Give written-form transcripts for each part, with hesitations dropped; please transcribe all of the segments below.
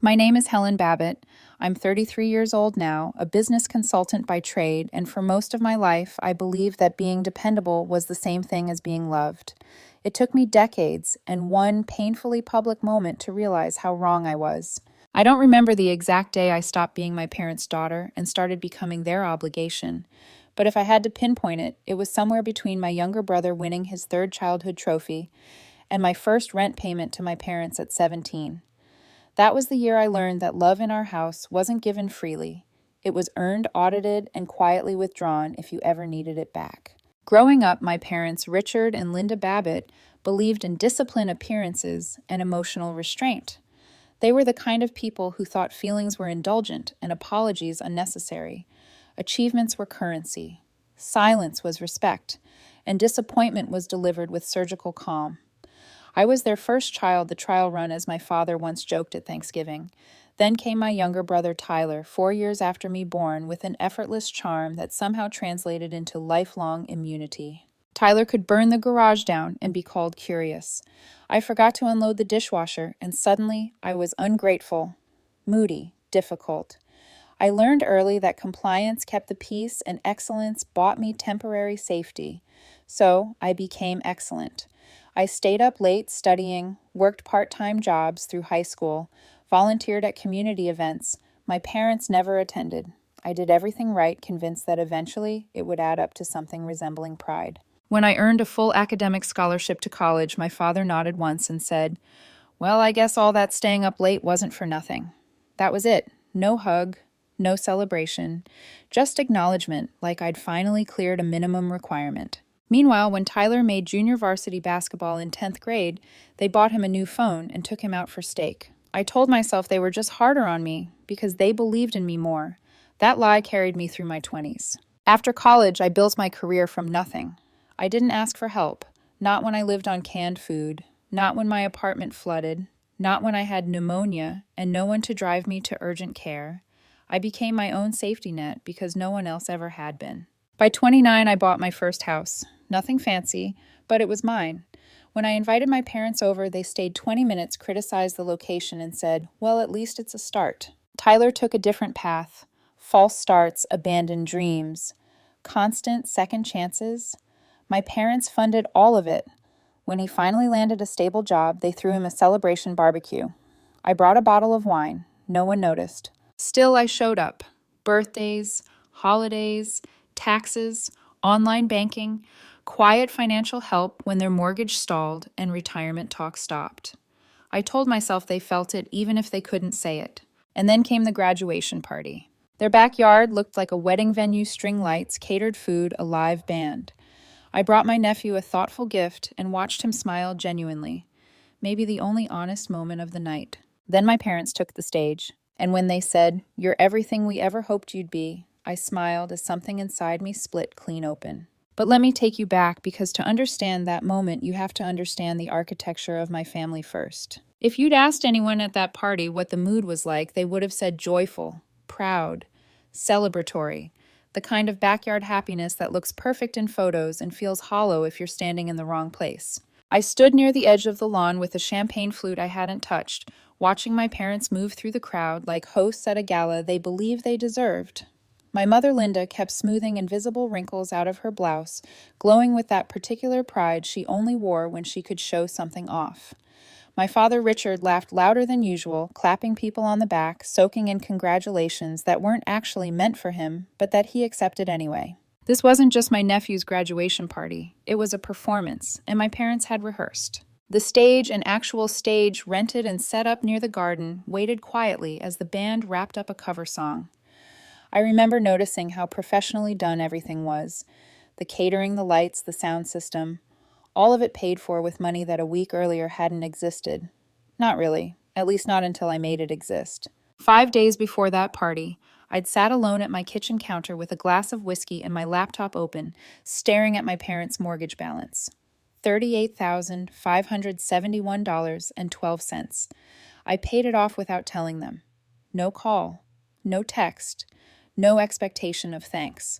My name is Helen Babbitt. I'm 33 years old now, a business consultant by trade, and for most of my life, I believed that being dependable was the same thing as being loved. It took me decades and one painfully public moment to realize how wrong I was. I don't remember the exact day I stopped being my parents' daughter and started becoming their obligation, but if I had to pinpoint it, it was somewhere between my younger brother winning his third childhood trophy and my first rent payment to my parents at 17. That was the year I learned that love in our house wasn't given freely. It was earned, audited, and quietly withdrawn if you ever needed it back. Growing up, my parents, Richard and Linda Babbitt, believed in discipline appearances and emotional restraint. They were the kind of people who thought feelings were indulgent and apologies unnecessary. Achievements were currency. Silence was respect, and disappointment was delivered with surgical calm. I was their first child the trial run, as my father once joked at Thanksgiving. Then came my younger brother Tyler, 4 years after me born, with an effortless charm that somehow translated into lifelong immunity. Tyler could burn the garage down and be called curious. I forgot to unload the dishwasher, and suddenly I was ungrateful, moody, difficult. I learned early that compliance kept the peace and excellence bought me temporary safety. So I became excellent. I stayed up late studying, worked part-time jobs through high school, volunteered at community events. My parents never attended. I did everything right, convinced that eventually it would add up to something resembling pride. When I earned a full academic scholarship to college, my father nodded once and said, "Well, I guess all that staying up late wasn't for nothing." That was it. No hug, no celebration, just acknowledgement, like I'd finally cleared a minimum requirement. Meanwhile, when Tyler made junior varsity basketball in 10th grade, they bought him a new phone and took him out for steak. I told myself they were just harder on me because they believed in me more. That lie carried me through my 20s. After college, I built my career from nothing. I didn't ask for help, not when I lived on canned food, not when my apartment flooded, not when I had pneumonia and no one to drive me to urgent care. I became my own safety net because no one else ever had been. By 29, I bought my first house. Nothing fancy, but it was mine. When I invited my parents over, they stayed 20 minutes, criticized the location, and said, "Well, at least it's a start." Tyler took a different path. False starts, abandoned dreams, constant second chances. My parents funded all of it. When he finally landed a stable job, they threw him a celebration barbecue. I brought a bottle of wine. No one noticed. Still, I showed up. Birthdays, holidays, taxes, online banking, quiet financial help when their mortgage stalled and retirement talk stopped. I told myself they felt it even if they couldn't say it. And then came the graduation party. Their backyard looked like a wedding venue, string lights, catered food, a live band. I brought my nephew a thoughtful gift and watched him smile genuinely, maybe the only honest moment of the night. Then my parents took the stage, and when they said, "You're everything we ever hoped you'd be," I smiled as something inside me split clean open. But let me take you back, because to understand that moment, you have to understand the architecture of my family first. If you'd asked anyone at that party what the mood was like, they would have said joyful, proud, celebratory, the kind of backyard happiness that looks perfect in photos and feels hollow if you're standing in the wrong place. I stood near the edge of the lawn with a champagne flute I hadn't touched, watching my parents move through the crowd like hosts at a gala they believed they deserved. My mother Linda kept smoothing invisible wrinkles out of her blouse, glowing with that particular pride she only wore when she could show something off. My father Richard laughed louder than usual, clapping people on the back, soaking in congratulations that weren't actually meant for him, but that he accepted anyway. This wasn't just my nephew's graduation party. It was a performance, and my parents had rehearsed. The stage, an actual stage rented and set up near the garden, waited quietly as the band wrapped up a cover song. I remember noticing how professionally done everything was. The catering, the lights, the sound system. All of it paid for with money that a week earlier hadn't existed. Not really, at least not until I made it exist. 5 days before that party, I'd sat alone at my kitchen counter with a glass of whiskey and my laptop open, staring at my parents' mortgage balance. $38,571.12. I paid it off without telling them. No call, no text, no expectation of thanks.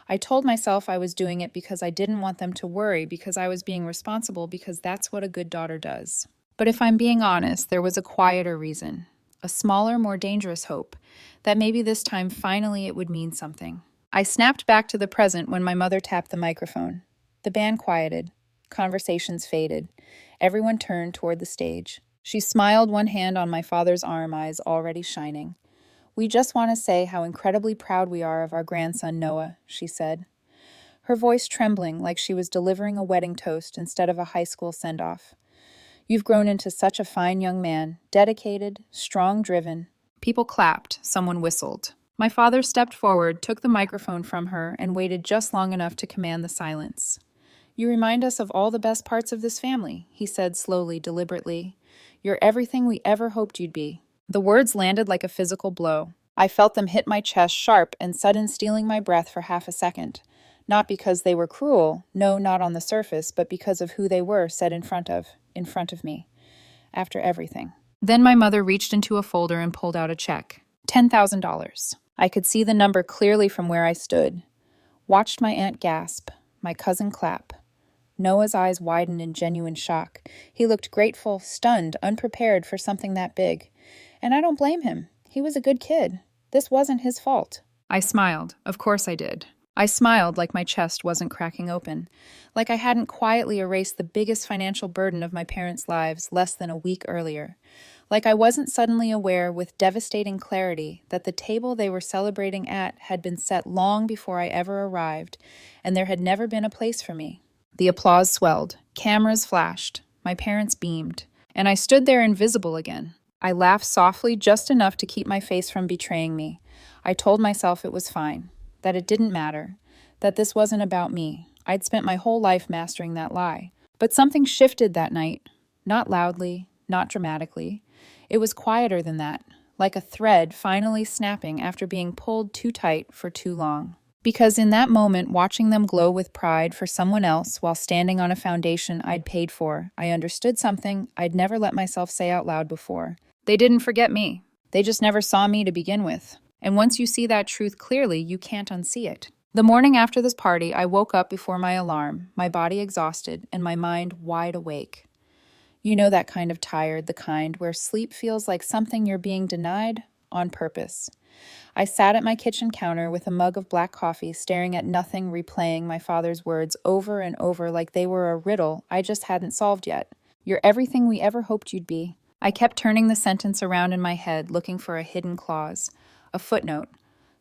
I told myself I was doing it because I didn't want them to worry, because I was being responsible, because that's what a good daughter does. But if I'm being honest, there was a quieter reason. a smaller, more dangerous hope, that maybe this time finally it would mean something. I snapped back to the present when my mother tapped the microphone. The band quieted. Conversations faded. Everyone turned toward the stage. She smiled, one hand on my father's arm, eyes already shining. "We just want to say how incredibly proud we are of our grandson Noah," she said, her voice trembling like she was delivering a wedding toast instead of a high school send-off. "You've grown into such a fine young man, dedicated, strong-driven." People clapped, someone whistled. My father stepped forward, took the microphone from her, and waited just long enough to command the silence. "You remind us of all the best parts of this family," he said slowly, deliberately. "You're everything we ever hoped you'd be." The words landed like a physical blow. I felt them hit my chest sharp and sudden, stealing my breath for half a second. Not because they were cruel, no, not on the surface, but because of who they were said in front of me, after everything. Then my mother reached into a folder and pulled out a check. $10,000. I could see the number clearly from where I stood. Watched my aunt gasp, my cousin clap. Noah's eyes widened in genuine shock. He looked grateful, stunned, unprepared for something that big. And I don't blame him. He was a good kid. This wasn't his fault. I smiled. Of course I did. I smiled like my chest wasn't cracking open, like I hadn't quietly erased the biggest financial burden of my parents' lives less than a week earlier, like I wasn't suddenly aware with devastating clarity that the table they were celebrating at had been set long before I ever arrived, and there had never been a place for me. The applause swelled, cameras flashed, my parents beamed, and I stood there invisible again. I laughed softly, just enough to keep my face from betraying me. I told myself it was fine, that it didn't matter, that this wasn't about me. I'd spent my whole life mastering that lie. But something shifted that night, not loudly, not dramatically. It was quieter than that, like a thread finally snapping after being pulled too tight for too long. Because in that moment, watching them glow with pride for someone else while standing on a foundation I'd paid for, I understood something I'd never let myself say out loud before. They didn't forget me. They just never saw me to begin with. And once you see that truth clearly, you can't unsee it. The morning after this party, I woke up before my alarm, my body exhausted and my mind wide awake. You know that kind of tired, the kind where sleep feels like something you're being denied on purpose. I sat at my kitchen counter with a mug of black coffee, staring at nothing, replaying my father's words over and over like they were a riddle I just hadn't solved yet. "You're everything we ever hoped you'd be." I kept turning the sentence around in my head, looking for a hidden clause, a footnote,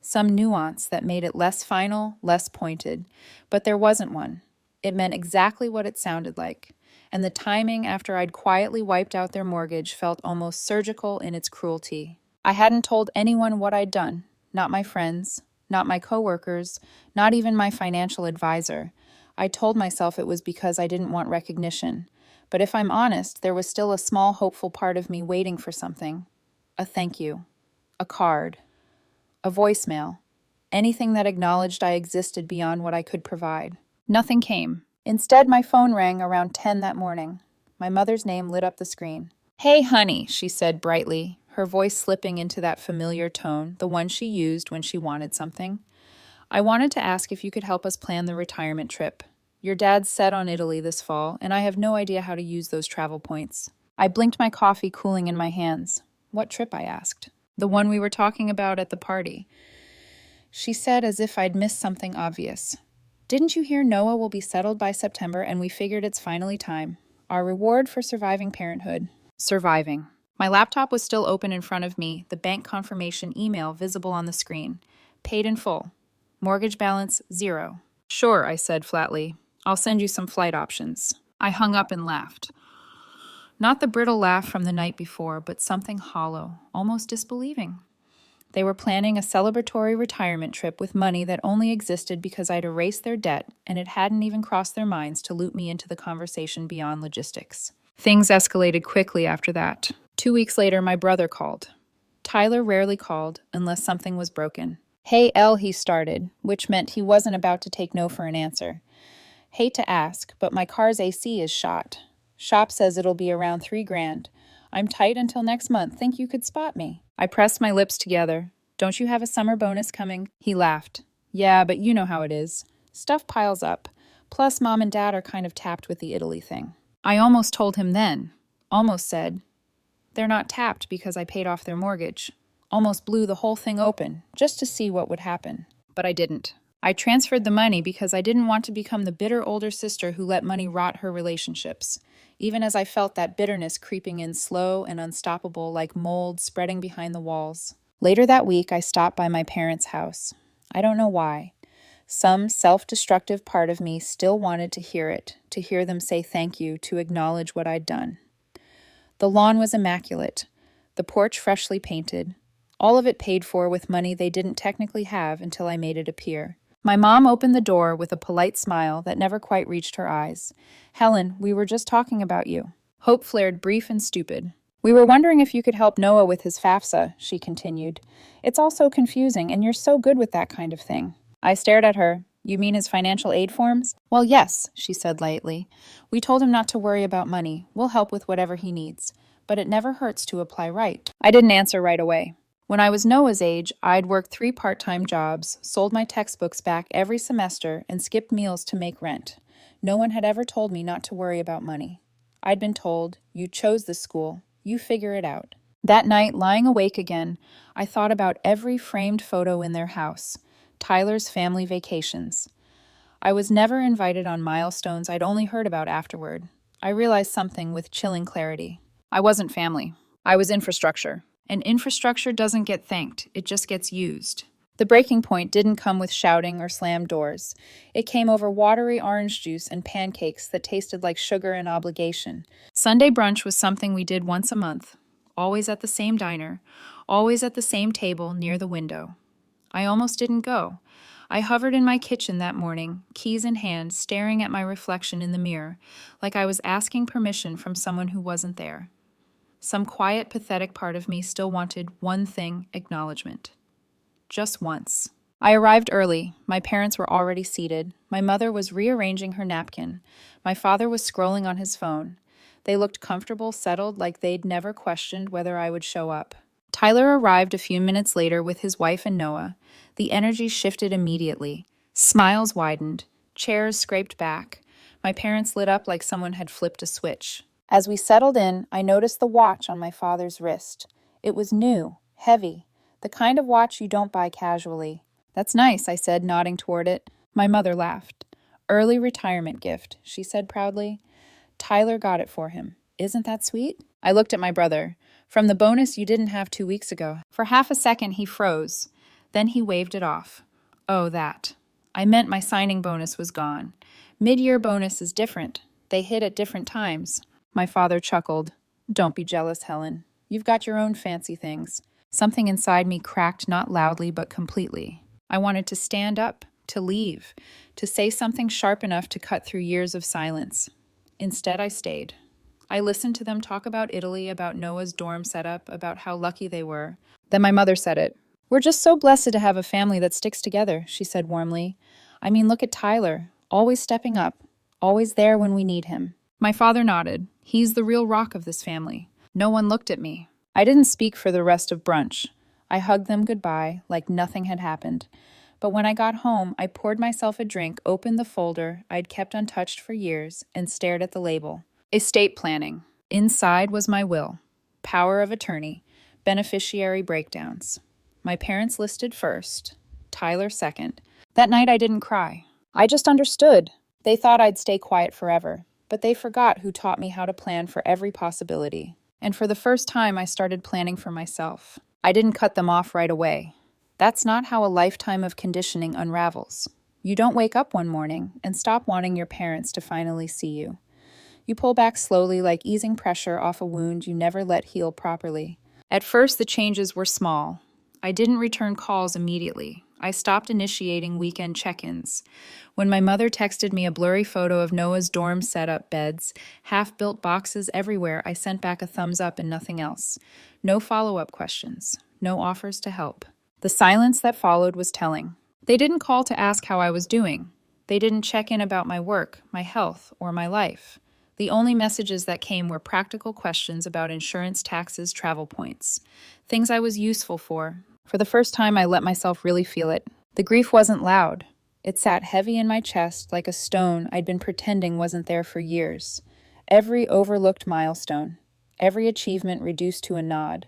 some nuance that made it less final, less pointed. But there wasn't one. It meant exactly what it sounded like. And the timing after I'd quietly wiped out their mortgage felt almost surgical in its cruelty. I hadn't told anyone what I'd done, not my friends, not my coworkers, not even my financial advisor. I told myself it was because I didn't want recognition. But if I'm honest, there was still a small, hopeful part of me waiting for something. A thank you. A card. A voicemail. Anything that acknowledged I existed beyond what I could provide. Nothing came. Instead, my phone rang around 10 that morning. My mother's name lit up the screen. "Hey, honey," she said brightly, her voice slipping into that familiar tone, the one she used when she wanted something. "I wanted to ask if you could help us plan the retirement trip. Your dad's set on Italy this fall, and I have no idea how to use those travel points." I blinked, my coffee cooling in my hands. "What trip?" I asked. "The one we were talking about at the party," she said, as if I'd missed something obvious. "Didn't you hear Noah will be settled by September, and we figured it's finally time. Our reward for surviving parenthood." Surviving. My laptop was still open in front of me, the bank confirmation email visible on the screen. Paid in full. Mortgage balance, 0. "Sure," I said flatly. "I'll send you some flight options." I hung up and laughed. Not the brittle laugh from the night before, but something hollow, almost disbelieving. They were planning a celebratory retirement trip with money that only existed because I'd erased their debt, and it hadn't even crossed their minds to loop me into the conversation beyond logistics. Things escalated quickly after that. 2 weeks later, my brother called. Tyler rarely called unless something was broken. "Hey, Elle," he started, which meant he wasn't about to take no for an answer. "Hate to ask, but my car's AC is shot. Shop says it'll be around $3,000. I'm tight until next month. Think you could spot me?" I pressed my lips together. "Don't you have a summer bonus coming?" He laughed. "Yeah, but you know how it is. Stuff piles up. Plus, Mom and Dad are kind of tapped with the Italy thing." I almost told him then. Almost said, They're not tapped because I paid off their mortgage. Almost blew the whole thing open, just to see what would happen. But I didn't. I transferred the money because I didn't want to become the bitter older sister who let money rot her relationships, even as I felt that bitterness creeping in slow and unstoppable like mold spreading behind the walls. Later that week, I stopped by my parents' house. I don't know why. Some self-destructive part of me still wanted to hear it, to hear them say thank you, to acknowledge what I'd done. The lawn was immaculate, the porch freshly painted, all of it paid for with money they didn't technically have until I made it appear. My mom opened the door with a polite smile that never quite reached her eyes. "Helen, we were just talking about you." Hope flared brief and stupid. "We were wondering if you could help Noah with his FAFSA," she continued. "It's all so confusing, and you're so good with that kind of thing." I stared at her. "You mean his financial aid forms?" "Well, yes," she said lightly. "We told him not to worry about money. We'll help with whatever he needs. But it never hurts to apply right." I didn't answer right away. When I was Noah's age, I'd worked 3 part-time jobs, sold my textbooks back every semester, and skipped meals to make rent. No one had ever told me not to worry about money. I'd been told, "You chose this school. You figure it out." That night, lying awake again, I thought about every framed photo in their house, Tyler's family vacations. I was never invited on milestones I'd only heard about afterward. I realized something with chilling clarity. I wasn't family. I was infrastructure. And infrastructure doesn't get thanked, it just gets used. The breaking point didn't come with shouting or slammed doors. It came over watery orange juice and pancakes that tasted like sugar and obligation. Sunday brunch was something we did once a month, always at the same diner, always at the same table near the window. I almost didn't go. I hovered in my kitchen that morning, keys in hand, staring at my reflection in the mirror, like I was asking permission from someone who wasn't there. Some quiet, pathetic part of me still wanted one thing: acknowledgement. Just once. I arrived early. My parents were already seated. My mother was rearranging her napkin. My father was scrolling on his phone. They looked comfortable, settled, like they'd never questioned whether I would show up. Tyler arrived a few minutes later with his wife and Noah. The energy shifted immediately. Smiles widened. Chairs scraped back. My parents lit up like someone had flipped a switch. As we settled in, I noticed the watch on my father's wrist. It was new, heavy, the kind of watch you don't buy casually. "That's nice," I said, nodding toward it. My mother laughed. "Early retirement gift," she said proudly. "Tyler got it for him. Isn't that sweet?" I looked at my brother. "From the bonus you didn't have 2 weeks ago." For half a second he froze. Then he waved it off. "Oh, that. I meant my signing bonus was gone. Mid-year bonus is different. They hit at different times." My father chuckled. "Don't be jealous, Helen. You've got your own fancy things." Something inside me cracked, not loudly but completely. I wanted to stand up, to leave, to say something sharp enough to cut through years of silence. Instead, I stayed. I listened to them talk about Italy, about Noah's dorm setup, about how lucky they were. Then my mother said it. "We're just so blessed to have a family that sticks together," she said warmly. "I mean, look at Tyler, always stepping up, always there when we need him." My father nodded. "He's the real rock of this family." No one looked at me. I didn't speak for the rest of brunch. I hugged them goodbye, like nothing had happened. But when I got home, I poured myself a drink, opened the folder I'd kept untouched for years, and stared at the label. Estate planning. Inside was my will. Power of attorney. Beneficiary breakdowns. My parents listed first. Tyler second. That night I didn't cry. I just understood. They thought I'd stay quiet forever. But they forgot who taught me how to plan for every possibility. And for the first time, I started planning for myself. I didn't cut them off right away. That's not how a lifetime of conditioning unravels. You don't wake up one morning and stop wanting your parents to finally see you. You pull back slowly, like easing pressure off a wound you never let heal properly. At first, the changes were small. I didn't return calls immediately. I stopped initiating weekend check-ins. When my mother texted me a blurry photo of Noah's dorm setup beds, half-built boxes everywhere, I sent back a thumbs up and nothing else. No follow-up questions. No offers to help. The silence that followed was telling. They didn't call to ask how I was doing. They didn't check in about my work, my health, or my life. The only messages that came were practical questions about insurance, taxes, travel points. Things I was useful for. For the first time, I let myself really feel it. The grief wasn't loud. It sat heavy in my chest like a stone I'd been pretending wasn't there for years. Every overlooked milestone. every achievement reduced to a nod,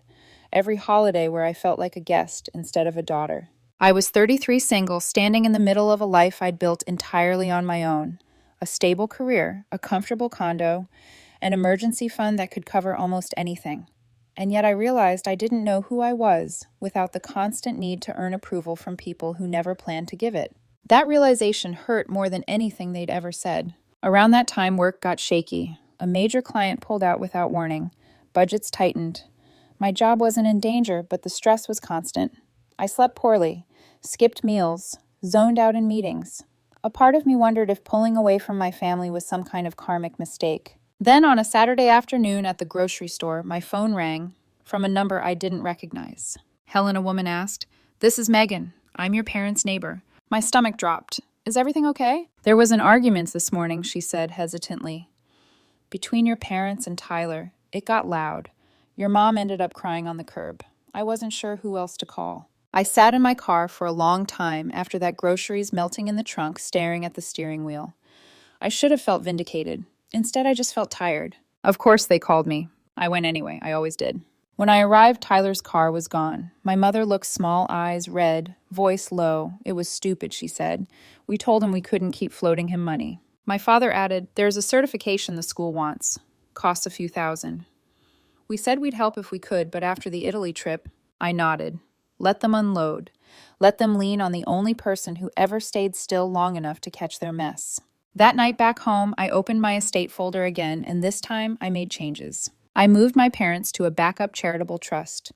every holiday where I felt like a guest instead of a daughter. I was 33, single, standing in the middle of a life I'd built entirely on my own. A stable career, a comfortable condo, an emergency fund that could cover almost anything. And yet I realized I didn't know who I was without the constant need to earn approval from people who never planned to give it. That realization hurt more than anything they'd ever said. Around that time, work got shaky. A major client pulled out without warning. Budgets tightened. My job wasn't in danger, but the stress was constant. I slept poorly, skipped meals, zoned out in meetings. A part of me wondered if pulling away from my family was some kind of karmic mistake. Then, on a Saturday afternoon at the grocery store, my phone rang from a number I didn't recognize. Helen, a woman asked. "This is Megan. I'm your parents' neighbor." My stomach dropped. "Is everything okay?" "There was an argument this morning," she said hesitantly. "Between your parents and Tyler. It got loud. Your mom ended up crying on the curb. I wasn't sure who else to call." I sat in my car for a long time after that, groceries melting in the trunk, staring at the steering wheel. I should have felt vindicated. Instead, I just felt tired. Of course they called me. I went anyway. I always did. When I arrived, Tyler's car was gone. My mother looked small, eyes red, voice low. "It was stupid," she said. "We told him we couldn't keep floating him money." My father added, "There's a certification the school wants. Costs a few thousand." We said we'd help if we could, but after the Italy trip, I nodded. Let them unload. Let them lean on the only person who ever stayed still long enough to catch their mess. That night back home, I opened my estate folder again, and this time I made changes. I moved my parents to a backup charitable trust,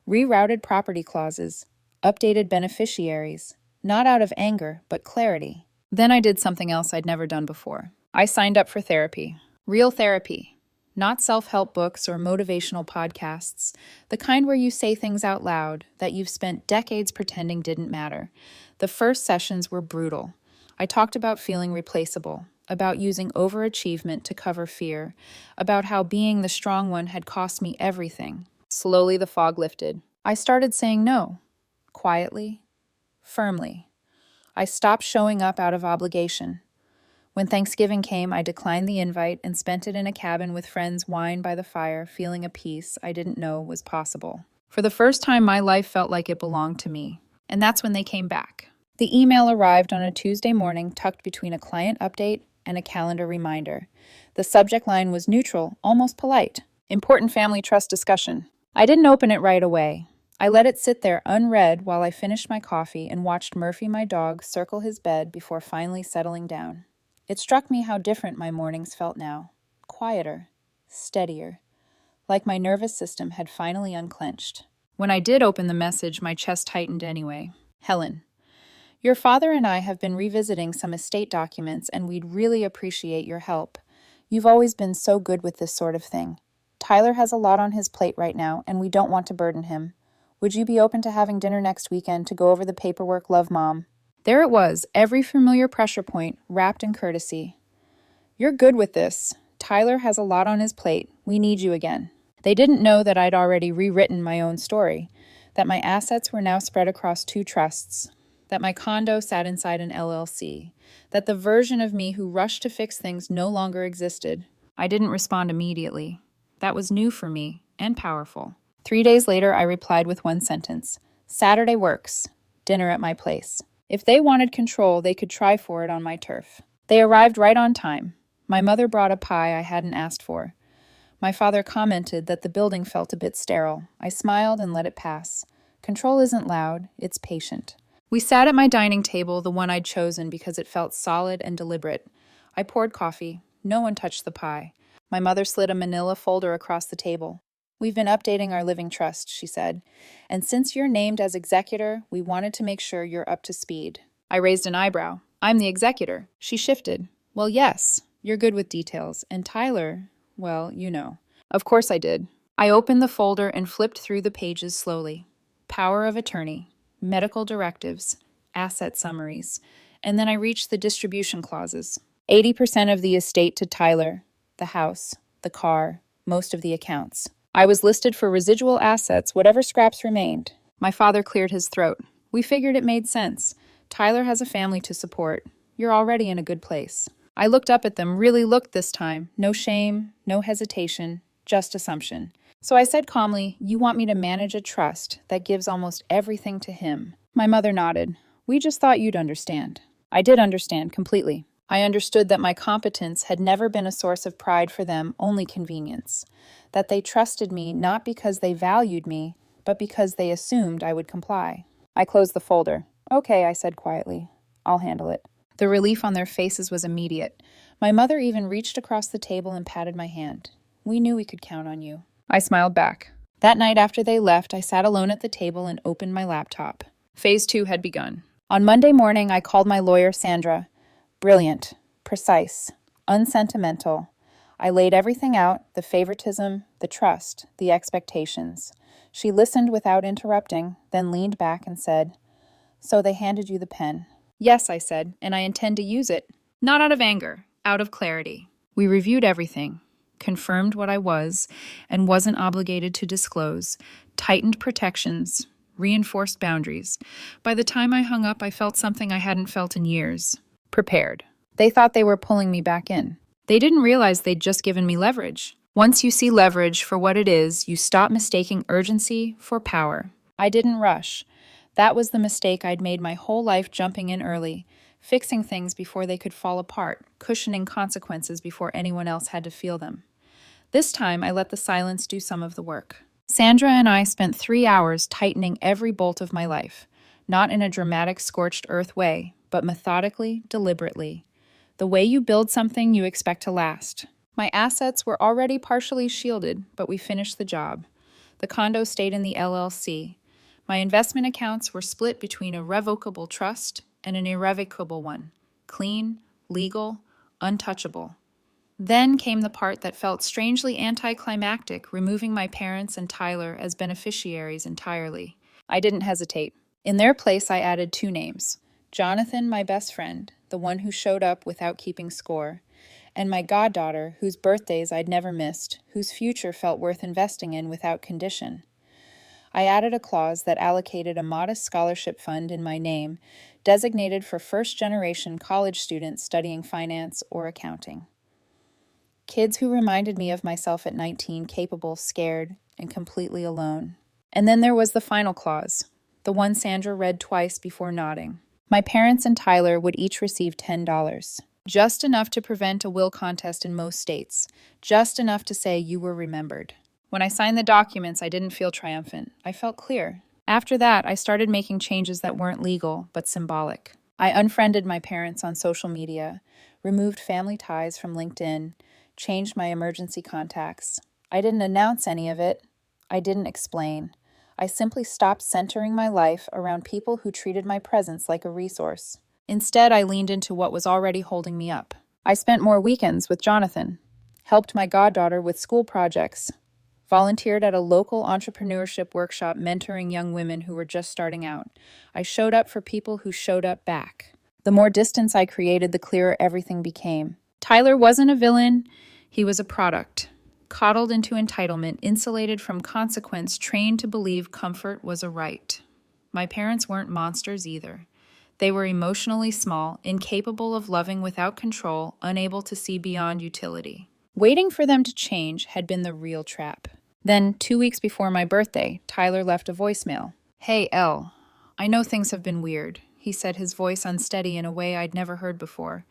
rerouted property clauses, updated beneficiaries, not out of anger, but clarity. Then I did something else I'd never done before. I signed up for therapy. Real therapy. Not self-help books or motivational podcasts, the kind where you say things out loud that you've spent decades pretending didn't matter. The first sessions were brutal. I talked about feeling replaceable, about using overachievement to cover fear, about how being the strong one had cost me everything. Slowly the fog lifted. I started saying no, quietly, firmly. I stopped showing up out of obligation. When Thanksgiving came, I declined the invite and spent it in a cabin with friends, wine by the fire, feeling a peace I didn't know was possible. For the first time, my life felt like it belonged to me. And that's when they came back. The email arrived on a Tuesday morning, tucked between a client update and a calendar reminder. The subject line was neutral, almost polite. Important family trust discussion. I didn't open it right away. I let it sit there unread while I finished my coffee and watched Murphy, my dog, circle his bed before finally settling down. It struck me how different my mornings felt now. Quieter, steadier, like my nervous system had finally unclenched. When I did open the message, my chest tightened anyway. "Helen, your father and I have been revisiting some estate documents, and we'd really appreciate your help. You've always been so good with this sort of thing. Tyler has a lot on his plate right now, and we don't want to burden him. Would you be open to having dinner next weekend to go over the paperwork? Love, Mom." There it was, every familiar pressure point, wrapped in courtesy. "You're good with this. Tyler has a lot on his plate. We need you again." They didn't know that I'd already rewritten my own story, that my assets were now spread across 2 trusts, that my condo sat inside an LLC, that the version of me who rushed to fix things no longer existed. I didn't respond immediately. That was new for me, and powerful. 3 days later, I replied with one sentence. "Saturday works. Dinner at my place." If they wanted control, they could try for it on my turf. They arrived right on time. My mother brought a pie I hadn't asked for. My father commented that the building felt a bit sterile. I smiled and let it pass. Control isn't loud, it's patient. We sat at my dining table, the one I'd chosen because it felt solid and deliberate. I poured coffee. No one touched the pie. My mother slid a manila folder across the table. "We've been updating our living trust," she said. "And since you're named as executor, we wanted to make sure you're up to speed." I raised an eyebrow. "I'm the executor." She shifted. "Well, yes, you're good with details. And Tyler, well, you know." Of course I did. I opened the folder and flipped through the pages slowly. Power of attorney, medical directives, asset summaries, and then I reached the distribution clauses. 80% of the estate to Tyler, the house, the car, most of the accounts. I was listed for residual assets, whatever scraps remained. My father cleared his throat. "We figured it made sense. Tyler has a family to support. You're already in a good place." I looked up at them, really looked this time. No shame, no hesitation, Just assumption. So I said calmly, "You want me to manage a trust that gives almost everything to him?" My mother nodded. "We just thought you'd understand." I did understand completely. I understood that my competence had never been a source of pride for them, only convenience. That they trusted me not because they valued me, but because they assumed I would comply. I closed the folder. "Okay," I said quietly. "I'll handle it." The relief on their faces was immediate. My mother even reached across the table and patted my hand. "We knew we could count on you." I smiled back. That night after they left, I sat alone at the table and opened my laptop. Phase 2 had begun. On Monday morning, I called my lawyer, Sandra. Brilliant, precise, unsentimental. I laid everything out, the favoritism, the trust, the expectations. She listened without interrupting, then leaned back and said, "So they handed you the pen." "Yes," I said, "and I intend to use it. Not out of anger, out of clarity." We reviewed everything, confirmed what I was and wasn't obligated to disclose, tightened protections, reinforced boundaries. By the time I hung up, I felt something I hadn't felt in years. Prepared. They thought they were pulling me back in. They didn't realize they'd just given me leverage. Once you see leverage for what it is, you stop mistaking urgency for power. I didn't rush. That was the mistake I'd made my whole life, jumping in early, fixing things before they could fall apart, cushioning consequences before anyone else had to feel them. This time, I let the silence do some of the work. Sandra and I spent 3 hours tightening every bolt of my life, not in a dramatic scorched earth way, but methodically, deliberately. The way you build something you expect to last. My assets were already partially shielded, but we finished the job. The condo stayed in the LLC. My investment accounts were split between a revocable trust and an irrevocable one. Clean, legal, untouchable. Then came the part that felt strangely anticlimactic, removing my parents and Tyler as beneficiaries entirely. I didn't hesitate. In their place, I added 2 names. Jonathan, my best friend, the one who showed up without keeping score, and my goddaughter, whose birthdays I'd never missed, whose future felt worth investing in without condition. I added a clause that allocated a modest scholarship fund in my name, designated for first-generation college students studying finance or accounting. Kids who reminded me of myself at 19, capable, scared, and completely alone. And then there was the final clause, the one Sandra read twice before nodding. My parents and Tyler would each receive $10, just enough to prevent a will contest in most states, just enough to say you were remembered. When I signed the documents, I didn't feel triumphant. I felt clear. After that, I started making changes that weren't legal, but symbolic. I unfriended my parents on social media, removed family ties from LinkedIn, changed my emergency contacts. I didn't announce any of it. I didn't explain. I simply stopped centering my life around people who treated my presence like a resource. Instead, I leaned into what was already holding me up. I spent more weekends with Jonathan, helped my goddaughter with school projects, volunteered at a local entrepreneurship workshop mentoring young women who were just starting out. I showed up for people who showed up back. The more distance I created, the clearer everything became. Tyler wasn't a villain. He was a product. Coddled into entitlement, insulated from consequence, trained to believe comfort was a right. My parents weren't monsters either. They were emotionally small, incapable of loving without control, unable to see beyond utility. Waiting for them to change had been the real trap. Then, 2 weeks before my birthday, Tyler left a voicemail. "Hey, Elle, I know things have been weird," he said, his voice unsteady in a way I'd never heard before.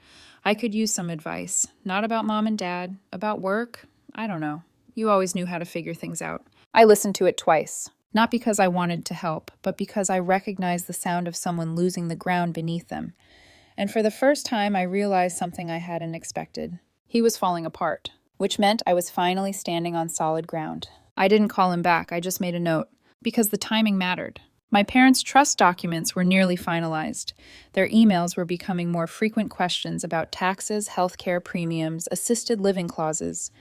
"I could use some advice. Not about mom and dad. About work? I don't know. You always knew how to figure things out." I listened to it twice. Not because I wanted to help, but because I recognized the sound of someone losing the ground beneath them. And for the first time, I realized something I hadn't expected. He was falling apart, which meant I was finally standing on solid ground. I didn't call him back, I just made a note, because the timing mattered. My parents' trust documents were nearly finalized. Their emails were becoming more frequent questions about taxes, healthcare premiums, assisted living clauses.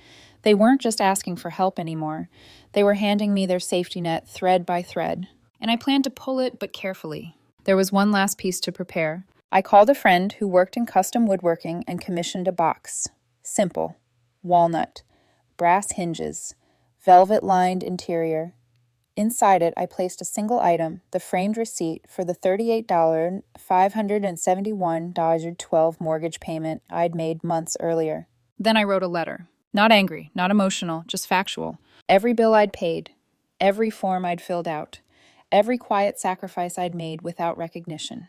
They weren't just asking for help anymore. They were handing me their safety net thread by thread. And I planned to pull it, but carefully. There was one last piece to prepare. I called a friend who worked in custom woodworking and commissioned a box. Simple. Walnut. Brass hinges. Velvet-lined interior. Inside it, I placed a single item, the framed receipt for the $38, $571.12 mortgage payment I'd made months earlier. Then I wrote a letter. Not angry, not emotional, just factual. Every bill I'd paid, every form I'd filled out, every quiet sacrifice I'd made without recognition.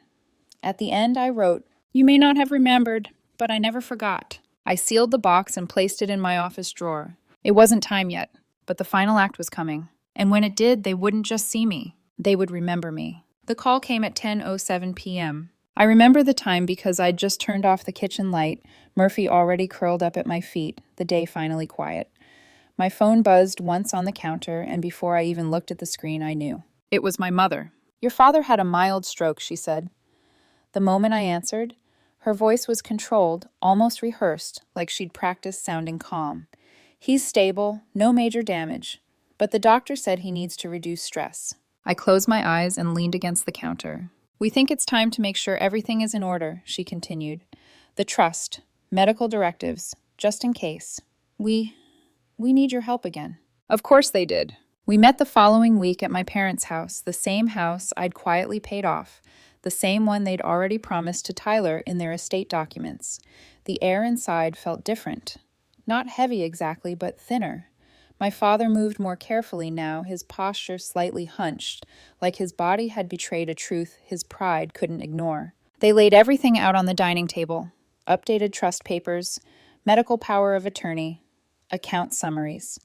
At the end, I wrote, "You may not have remembered, but I never forgot." I sealed the box and placed it in my office drawer. It wasn't time yet, but the final act was coming. And when it did, they wouldn't just see me, they would remember me. The call came at 10:07 p.m. I remember the time because I'd just turned off the kitchen light, Murphy already curled up at my feet, the day finally quiet. My phone buzzed once on the counter, and before I even looked at the screen, I knew. It was my mother. "Your father had a mild stroke," she said. The moment I answered, her voice was controlled, almost rehearsed, like she'd practiced sounding calm. "He's stable, no major damage, but the doctor said he needs to reduce stress." I closed my eyes and leaned against the counter. "We think it's time to make sure everything is in order," she continued. "The trust, medical directives, just in case. We need your help again." Of course they did. We met the following week at my parents' house, the same house I'd quietly paid off, the same one they'd already promised to Tyler in their estate documents. The air inside felt different. Not heavy exactly, but thinner. My father moved more carefully now, his posture slightly hunched, like his body had betrayed a truth his pride couldn't ignore. They laid everything out on the dining table. Updated trust papers, medical power of attorney, account summaries.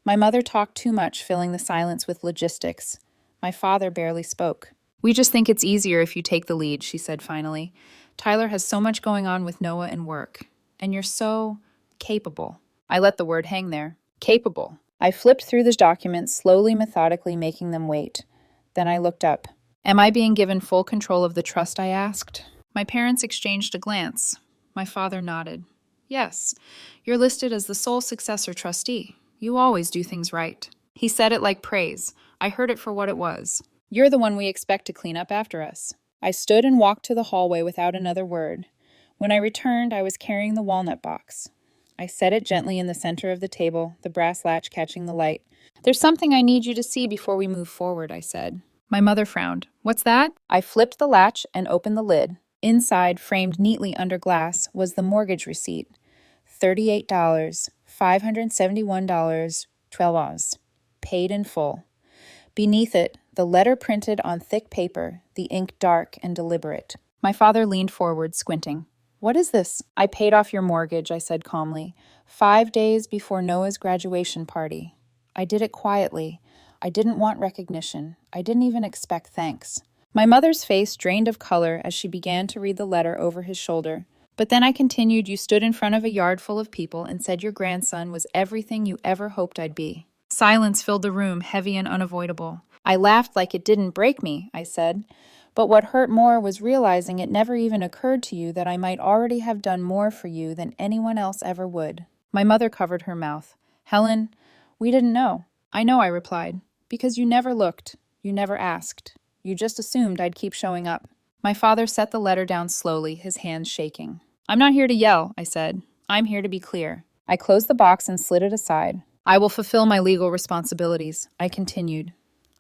My mother talked too much, filling the silence with logistics. My father barely spoke. "We just think it's easier if you take the lead," she said finally. "Tyler has so much going on with Noah and work. And you're so capable." I let the word hang there. Capable. I flipped through the documents, slowly, methodically making them wait. Then I looked up. "Am I being given full control of the trust?" I asked. My parents exchanged a glance. My father nodded. "Yes, you're listed as the sole successor trustee. You always do things right." He said it like praise. I heard it for what it was. "You're the one we expect to clean up after us." I stood and walked to the hallway without another word. When I returned, I was carrying the walnut box. I set it gently in the center of the table, the brass latch catching the light. "There's something I need you to see before we move forward," I said. My mother frowned. "What's that?" I flipped the latch and opened the lid. Inside, framed neatly under glass, was the mortgage receipt. $38, $571.12. Paid in full. Beneath it, the letter printed on thick paper, the ink dark and deliberate. My father leaned forward, squinting. "What is this?" "I paid off your mortgage," I said calmly. 5 days before Noah's graduation party. I did it quietly. I didn't want recognition. I didn't even expect thanks. My mother's face drained of color as she began to read the letter over his shoulder. But then I continued, "You stood in front of a yard full of people and said your grandson was everything you ever hoped I'd be." Silence filled the room, heavy and unavoidable. "I laughed like it didn't break me," I said. "But what hurt more was realizing it never even occurred to you that I might already have done more for you than anyone else ever would." My mother covered her mouth. "Helen, we didn't know." "I know," I replied, "because you never looked. You never asked. You just assumed I'd keep showing up." My father set the letter down slowly, his hands shaking. "I'm not here to yell," I said. "I'm here to be clear." I closed the box and slid it aside. "I will fulfill my legal responsibilities," I continued.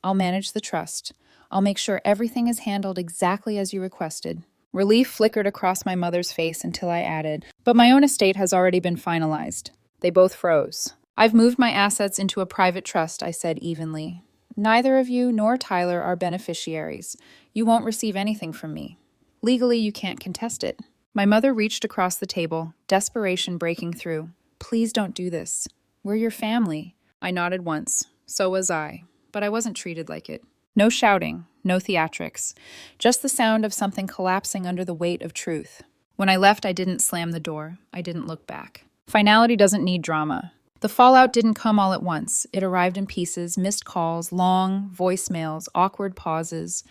"I'll manage the trust. I'll make sure everything is handled exactly as you requested." Relief flickered across my mother's face until I added, "But my own estate has already been finalized." They both froze. "I've moved my assets into a private trust," I said evenly. "Neither of you nor Tyler are beneficiaries. You won't receive anything from me. Legally, you can't contest it." My mother reached across the table, desperation breaking through. "Please don't do this. We're your family." I nodded once. So was I. But I wasn't treated like it. No shouting, no theatrics. Just the sound of something collapsing under the weight of truth. When I left, I didn't slam the door. I didn't look back. Finality doesn't need drama. The fallout didn't come all at once. It arrived in pieces, missed calls, long voicemails, awkward pauses,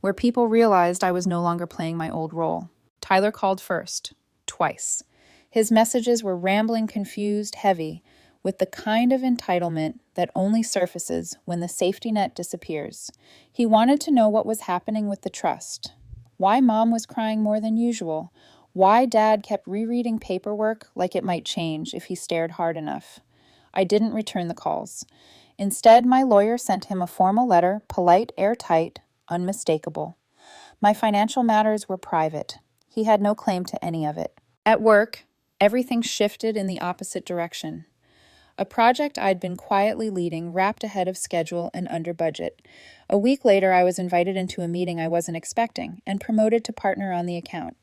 where people realized I was no longer playing my old role. Tyler called first. Twice. His messages were rambling, confused, heavy, with the kind of entitlement that only surfaces when the safety net disappears. He wanted to know what was happening with the trust. Why Mom was crying more than usual. Why Dad kept rereading paperwork like it might change if he stared hard enough. I didn't return the calls. Instead, my lawyer sent him a formal letter, polite, airtight, unmistakable. My financial matters were private. He had no claim to any of it. At work, everything shifted in the opposite direction. A project I'd been quietly leading, wrapped ahead of schedule and under budget. A week later, I was invited into a meeting I wasn't expecting and promoted to partner on the account.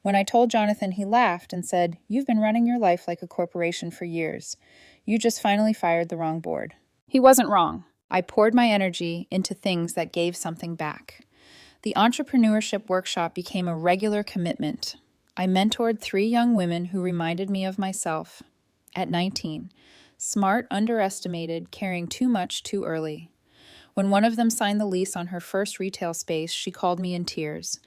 When I told Jonathan, he laughed and said, "You've been running your life like a corporation for years. You just finally fired the wrong board." He wasn't wrong. I poured my energy into things that gave something back. The entrepreneurship workshop became a regular commitment. I mentored 3 young women who reminded me of myself at 19. Smart, underestimated, caring too much too early. When one of them signed the lease on her first retail space, she called me in tears.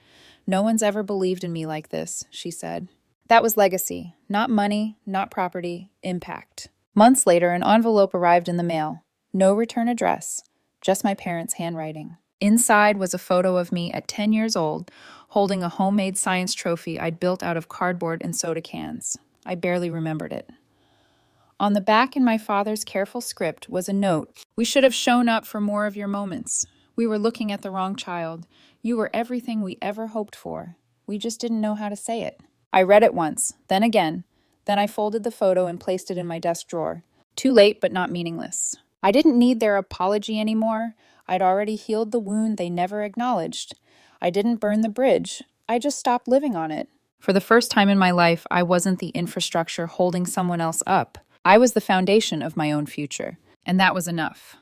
"No one's ever believed in me like this," she said. That was legacy. Not money, not property, impact. Months later, an envelope arrived in the mail. No return address, just my parents' handwriting. Inside was a photo of me at 10 years old, holding a homemade science trophy I'd built out of cardboard and soda cans. I barely remembered it. On the back in my father's careful script was a note. "We should have shown up for more of your moments. We were looking at the wrong child. You were everything we ever hoped for. We just didn't know how to say it." I read it once, then again. Then I folded the photo and placed it in my desk drawer. Too late, but not meaningless. I didn't need their apology anymore. I'd already healed the wound they never acknowledged. I didn't burn the bridge. I just stopped living on it. For the first time in my life, I wasn't the infrastructure holding someone else up. I was the foundation of my own future, and that was enough.